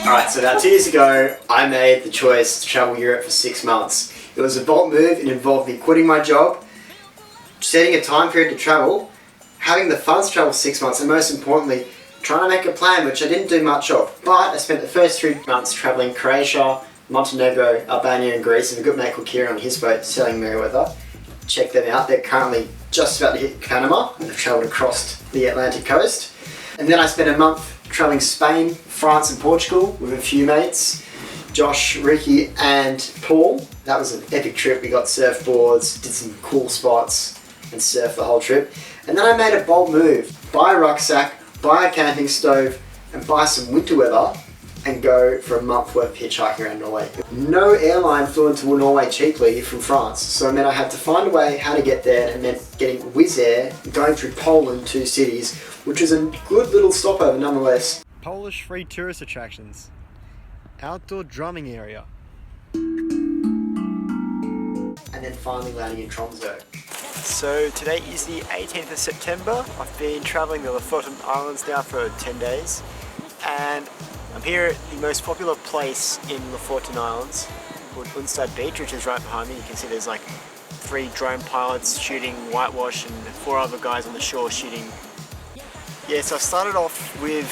Alright, so about 2 years ago, I made the choice to travel Europe for 6 months. It was a bold move. It involved me quitting my job, setting a time period to travel, having the funds to travel 6 months, and most importantly, trying to make a plan, which I didn't do much of. But I spent the first 3 months travelling Croatia, Montenegro, Albania and Greece, and a good mate called Kieran on his boat sailing Merriweather. Check them out. They're currently just about to hit Panama and they've travelled across the Atlantic coast. And then I spent a month travelling Spain, France and Portugal with a few mates, Josh, Ricky and Paul. That was an epic trip. We got surfboards, did some cool spots and surfed the whole trip. And then I made a bold move. Buy a rucksack, buy a camping stove and buy some winter weather and go for a month worth of hitchhiking around Norway. No airline flew into Norway cheaply from France, so it meant I had to find a way how to get there, and it meant getting Wizz Air, going through Poland, 2 cities, which was a good little stopover nonetheless. Polish free tourist attractions, outdoor drumming area, And then finally landing in Tromsø. So today is the 18th of September. I've been travelling the Lofoten Islands now for 10 days and I'm here at the most popular place in Lofoten Islands called Unstad Beach, which is right behind me. You can see there's like 3 drone pilots shooting whitewash and 4 other guys on the shore shooting. Yeah, so I started off with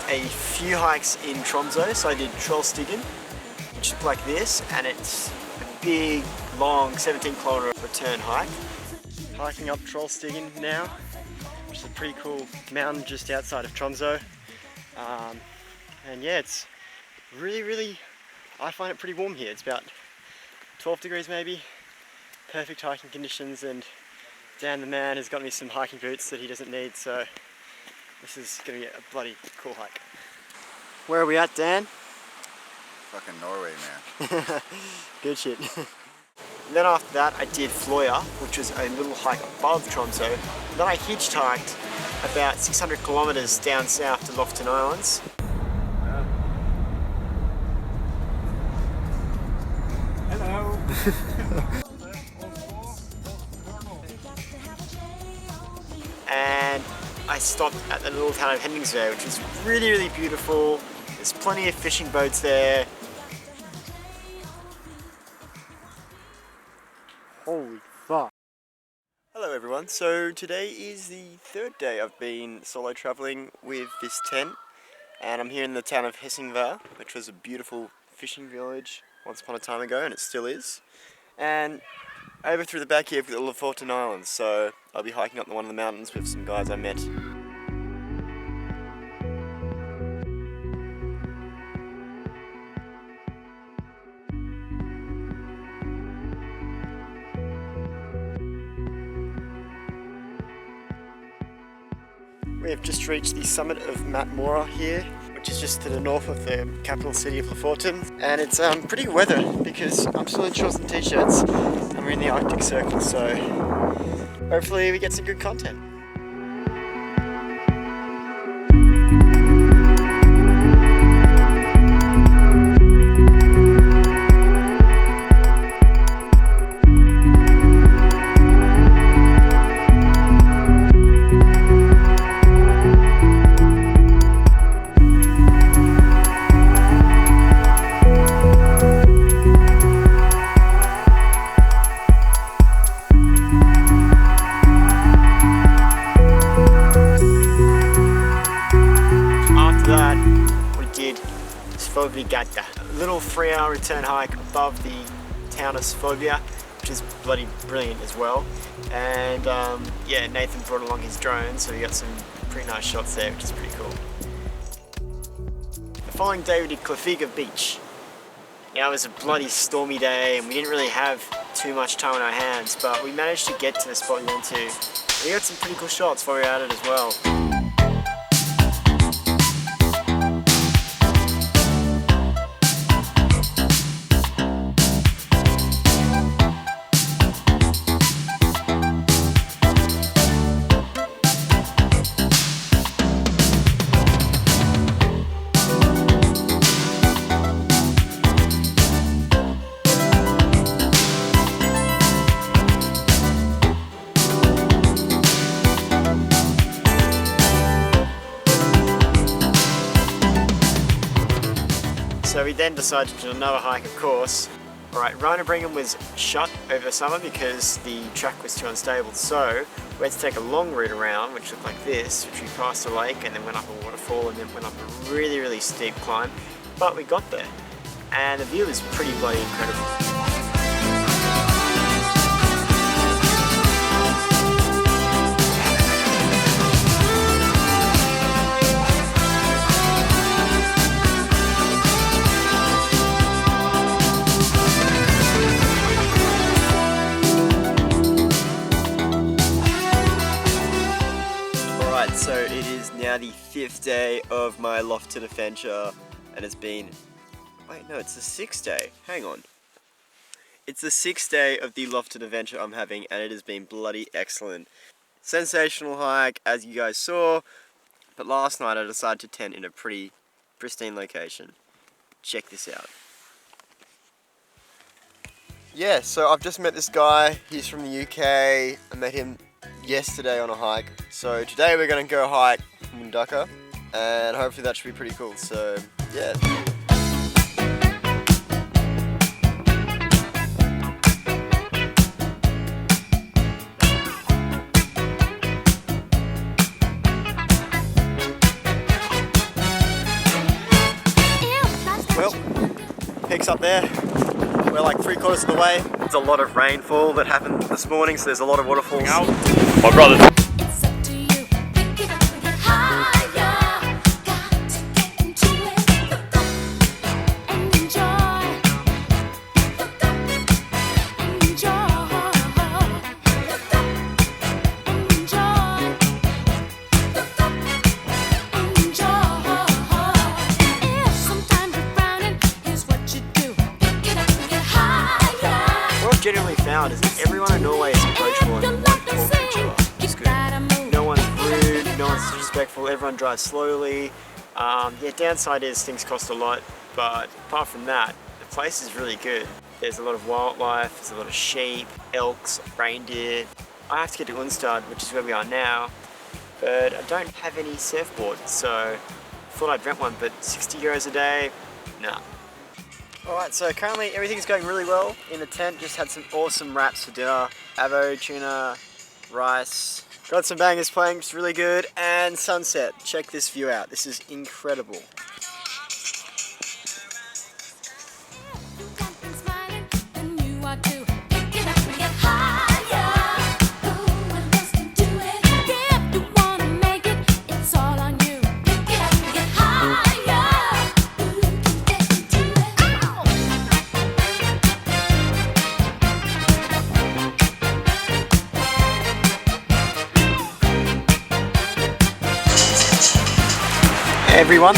a few hikes in Tromsø. So I did Trollstigen, which looked like this, and it's a big, long 17-kilometer return hike. Hiking up Trollstigen now, which is a pretty cool mountain just outside of Tromsø. And yeah, it's really, I find it pretty warm here. It's about 12 degrees maybe, perfect hiking conditions, and Dan the man has got me some hiking boots that he doesn't need, so this is going to be a bloody cool hike. Where are we at, Dan? Fucking Norway, man. Good shit. And then after that I did Fløya, which was a little hike above Tromsø. And then I hitchhiked about 600 kilometers down south to Lofoten Islands. Hello. And I stopped at the little town of Henningsvær, which is really beautiful. There's plenty of fishing boats there. Holy fuck. Hello everyone, so today is the 3rd day I've been solo travelling with this tent, and I'm here in the town of Hessingvær, which was a beautiful fishing village once upon a time ago, and it still is. And over through the back here we've got the Lofoten Islands, so I'll be hiking up one of the mountains with some guys I met. We have just reached the summit of Matmora here, which is just to the north of the capital city of Lofoten. And it's pretty weather because I'm still in shorts and t-shirts and we're in the Arctic Circle, so hopefully we get some good content. A little 3-hour return hike above the town of Svolvær, which is bloody brilliant as well. And yeah, Nathan brought along his drone, so we got some pretty nice shots there, which is pretty cool. The following day we did Kliffiga Beach. Now it was a bloody stormy day and we didn't really have too much time on our hands, but we managed to get to the spot we went to. We got some pretty cool shots while we were at it as well. So we then decided to do another hike, of course. Alright, Rhino Brigham was shut over the summer because the track was too unstable, so we had to take a long route around, which looked like this, which we passed a lake and then went up a waterfall and then went up a really, really steep climb. But we got there, and the view is pretty bloody incredible. So it is now the 5th day of my lofted adventure, and it's been, wait no, it's the 6th day, hang on. It's the 6th day of the lofted adventure I'm having, and it has been bloody excellent. Sensational hike, as you guys saw, but last night I decided to tent in a pretty pristine location. Check this out. Yeah, so I've just met this guy, he's from the UK, I met him yesterday on a hike. So today we're going to go hike Mundaka, and hopefully that should be pretty cool, so yeah. Well, peaks up there. We're like 3/4 of the way. There's a lot of rainfall that happened this morning, so there's a lot of waterfalls. My brother. Generally found is that everyone in Norway is approachable and wonderful nature, which is good. No one's rude, no one's disrespectful, everyone drives slowly. Yeah, downside is things cost a lot, but apart from that, the place is really good. There's a lot of wildlife, there's a lot of sheep, elks, reindeer. I have to get to Unstad, which is where we are now, but I don't have any surfboards, so I thought I'd rent one, but 60 euros a day, nah. Alright, so currently everything's going really well in the tent. Just had some awesome wraps for dinner. Avo, tuna, rice. Got some bangers playing, it's really good. And sunset. Check this view out. This is incredible. Everyone.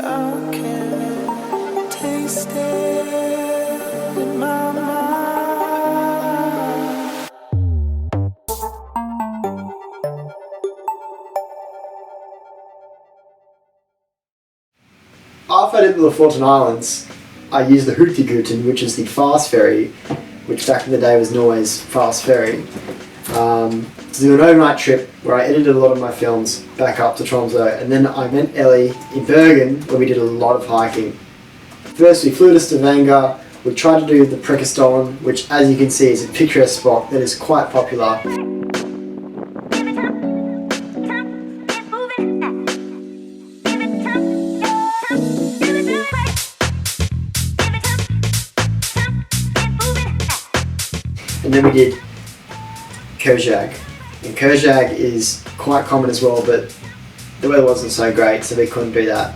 I can taste it. After I did the Lofoten Islands, I used the Hurtigruten, which is the fast ferry, which back in the day was Norway's fast ferry, to do an overnight trip where I edited a lot of my films back up to Tromsø, and then I met Ellie in Bergen where we did a lot of hiking. First we flew to Stavanger, we tried to do the Preikestolen, which as you can see is a picturesque spot that is quite popular. And then we did Kojag. And Kojag is quite common as well, but the weather wasn't so great, so we couldn't do that.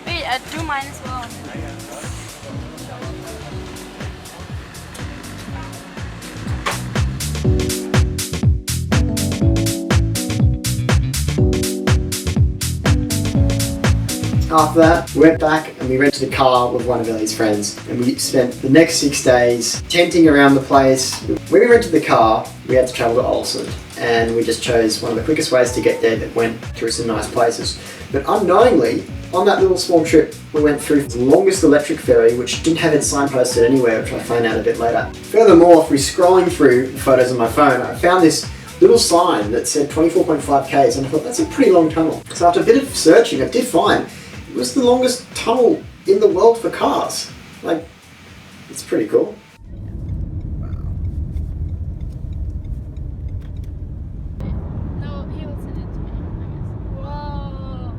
Wait, do mine as well. After that, we went back and we rented a car with one of Ellie's friends, and we spent the next 6 days tenting around the place. When we rented the car, we had to travel to Ålesund, and we just chose one of the quickest ways to get there that went through some nice places. But unknowingly, on that little small trip, we went through the longest electric ferry, which didn't have it signposted anywhere, which I found out a bit later. Furthermore, if we're scrolling through the photos on my phone, I found this little sign that said 24.5 k's, and I thought that's a pretty long tunnel. So after a bit of searching, I did find it was the longest tunnel in the world for cars. Like, it's pretty cool. No, he will send it to me, I guess. Whoa.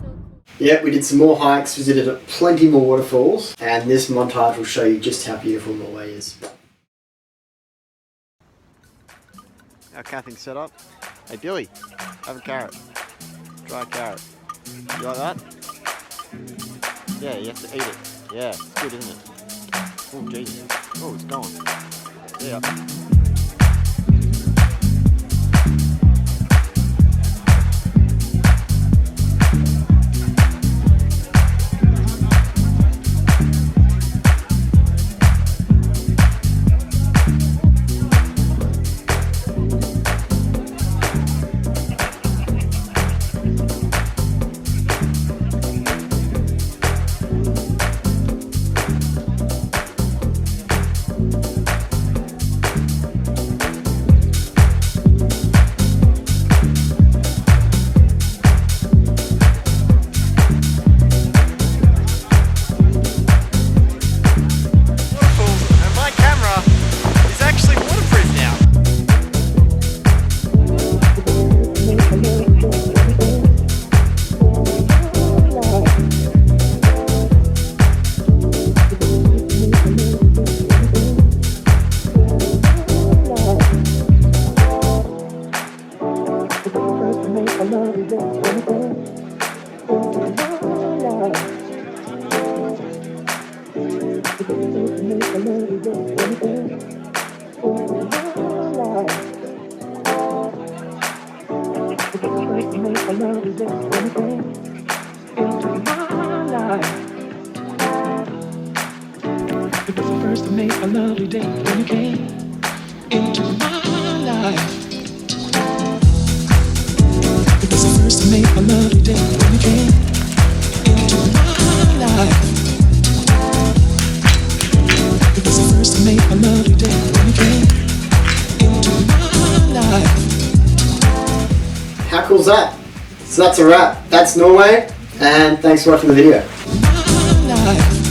So cool. Yeah, we did some more hikes, visited plenty more waterfalls, and this montage will show you just how beautiful Norway is. Our camping setup. Hey Billy, have a carrot. Try a carrot. You like that? Yeah, you have to eat it. Yeah, it's good, isn't it? Oh, Jesus. Oh, it's gone. Yeah. It was the first to make a lovely day when you came into my life. It was the first to make a lovely day when you came into my life. It was the first to make a lovely day when you came into my life. How cool is that? So that's a wrap. That's Norway, and thanks for watching the video. My life.